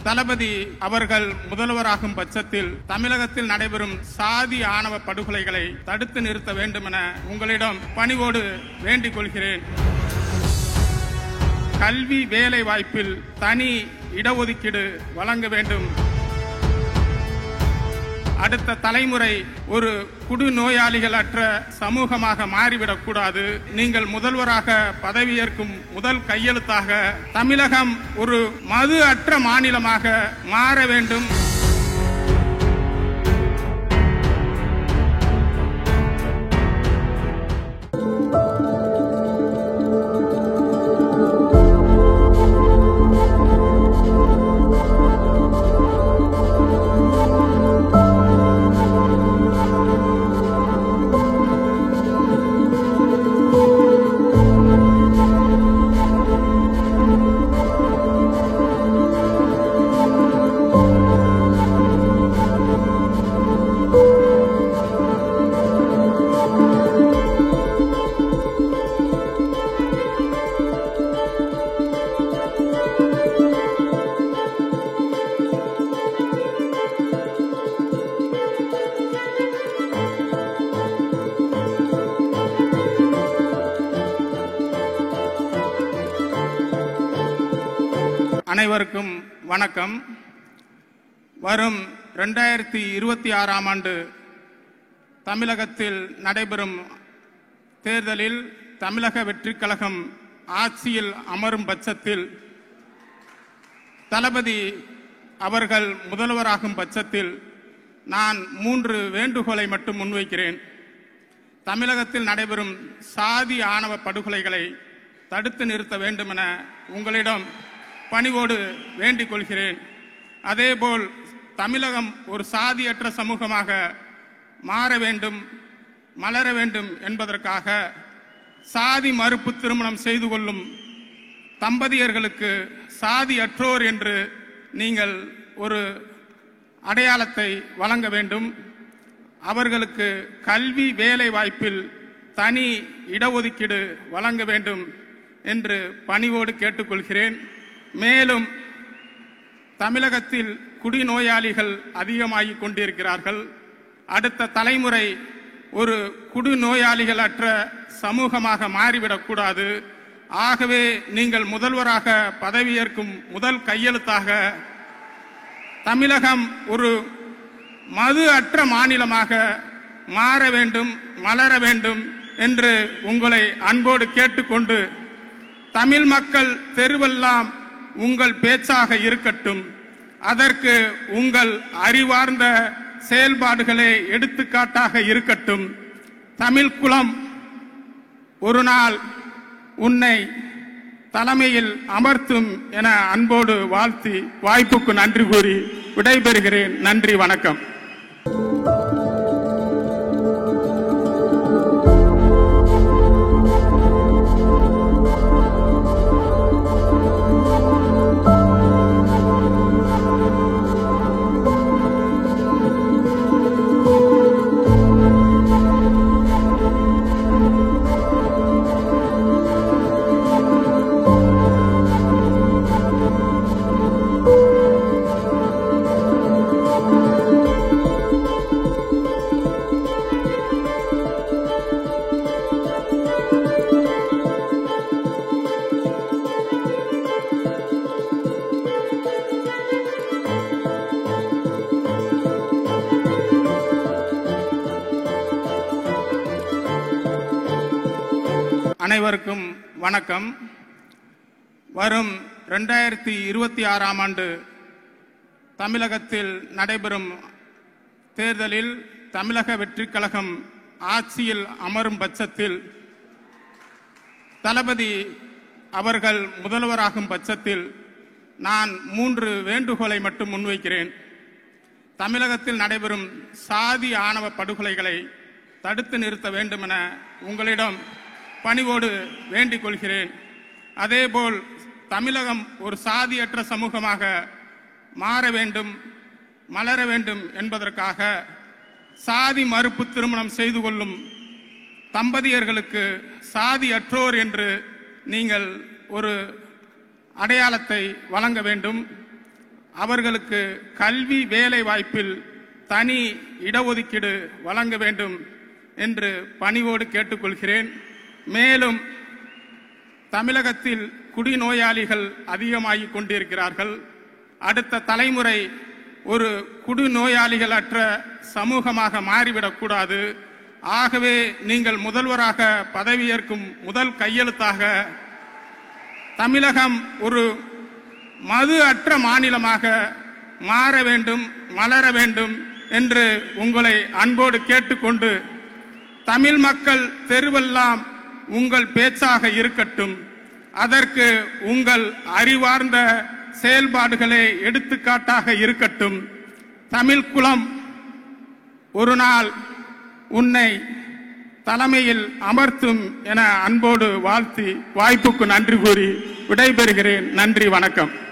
தளபதி அவர்கள் முதல்வராகும் பட்சத்தில் தமிழகத்தில் நடைபெறும் சாதி ஆணவ படுகொலைகளை தடுத்து நிறுத்த வேண்டும் என உங்களிடம் பணிவோடு வேண்டிக் கொள்கிறேன். கல்வி வேலை வாய்ப்பில் தனி இடஒதுக்கீடு வழங்க வேண்டும். அடுத்த தலைமுறை ஒரு குடிநோயாளிகள் அற்ற சமூகமாக மாறிவிடக் கூடாது. நீங்கள் முதல்வராக பதவியேற்கும் முதல் கையெழுத்தாக தமிழகம் ஒரு மது அற்ற மாநிலமாக மாற வேண்டும். அனைவருக்கும் வணக்கம். வரும் 2026ஆம் ஆண்டு தமிழகத்தில் நடைபெறும் தேர்தலில் தமிழக வெற்றிக் கழகம் ஆட்சியில் அமரும் பட்சத்தில் தளபதி அவர்கள் முதல்வராகும் பட்சத்தில் நான் 3 வேண்டுகோளை மட்டும் முன்வைக்கிறேன். தமிழகத்தில் நடைபெறும் சாதி ஆணவ படுகொலைகளை தடுத்து நிறுத்த வேண்டும் என உங்களிடம் பணிவோடு வேண்டிக் கொள்கிறேன். அதேபோல் தமிழகம் ஒரு சாதியற்ற சமூகமாக மாற வேண்டும், மலர வேண்டும் என்பதற்காக சாதி மறுப்பு திருமணம் செய்து கொள்ளும் தம்பதியர்களுக்கு சாதியற்றோர் என்று நீங்கள் ஒரு அடையாளத்தை வழங்க வேண்டும். அவர்களுக்கு கல்வி வேலை வாய்ப்பில் தனி இடஒதுக்கீடு வழங்க வேண்டும் என்று பணிவோடு கேட்டுக்கொள்கிறேன். மேலும் தமிழகத்தில் குடிநோயாளிகள் அதிகமாகிக் கொண்டிருக்கிறார்கள். அடுத்த தலைமுறை ஒரு குடிநோயாளிகள் அற்ற சமூகமாக மாறிவிடக்கூடாது. ஆகவே நீங்கள் முதல்வராக பதவியேற்கும் முதல் கையெழுத்தாக தமிழகம் ஒரு மது அற்ற மாநிலமாக மாற வேண்டும், மலர வேண்டும் என்று உங்களை அன்போடு கேட்டுக்கொண்டு, தமிழ் மக்கள் தெருவெல்லாம் உங்கள் பேச்சாக இருக்கட்டும். அதற்கு உங்கள் அறிவார்ந்த செயல்பாடுகளே எடுத்துக்காட்டாக இருக்கட்டும். தமிழ் குலம் ஒரு நாள் உன்னை தலைமையில் அமர்த்தும் என அன்போடு வாழ்த்தி வாய்ப்புக்கு நன்றி கூறி விடைபெறுகிறேன். நன்றி, வணக்கம். அனைவருக்கும் வணக்கம். வரும் 2026ஆம் ஆண்டு தமிழகத்தில் நடைபெறும் தேர்தலில் தமிழக வெற்றிக் கழகம் ஆட்சியில் அமரும் பட்சத்தில் தளபதி அவர்கள் முதல்வராகும் பட்சத்தில் நான் 3 வேண்டுகோளை மட்டும் முன்வைக்கிறேன். தமிழகத்தில் நடைபெறும் சாதி ஆணவ படுகொலைகளை தடுத்து நிறுத்த வேண்டும் என உங்களிடம் பணிவோடு வேண்டிக் கொள்கிறேன். அதேபோல் தமிழகம் ஒரு சாதியற்ற சமூகமாக மாற வேண்டும், மலர வேண்டும் என்பதற்காக சாதி மறுப்பு திருமணம் செய்து கொள்ளும் தம்பதியர்களுக்கு சாதியற்றோர் என்று நீங்கள் ஒரு அடையாளத்தை வழங்க வேண்டும். அவர்களுக்கு கல்வி வேலை வாய்ப்பில் தனி இடஒதுக்கீடு வழங்க வேண்டும் என்று பணிவோடு கேட்டுக்கொள்கிறேன். மேலும் தமிழகத்தில் குடிநோயாளிகள் அதிகமாகிக் கொண்டிருக்கிறார்கள். அடுத்த தலைமுறை ஒரு குடிநோயாளிகள் அற்ற சமூகமாக மாறிவிடக்கூடாது. ஆகவே நீங்கள் முதல்வராக பதவியேற்கும் முதல் கையெழுத்தாக தமிழகம் ஒரு மது அற்ற மாநிலமாக மாற வேண்டும், மலர வேண்டும் என்று உங்களை அன்போடு கேட்டுக்கொண்டு, தமிழ் மக்கள் தெருவெல்லாம் உங்கள் பேச்சாக இருக்கட்டும். அதற்கு உங்கள் அறிவார்ந்த செயல்பாடுகளே எடுத்துக்காட்டாக இருக்கட்டும். தமிழ் குலம் ஒரு நாள் உன்னை தலைமையில் அமர்த்தும் என அன்போடு வாழ்த்தி வாய்ப்புக்கு நன்றி கூறி விடைபெறுகிறேன். நன்றி, வணக்கம்.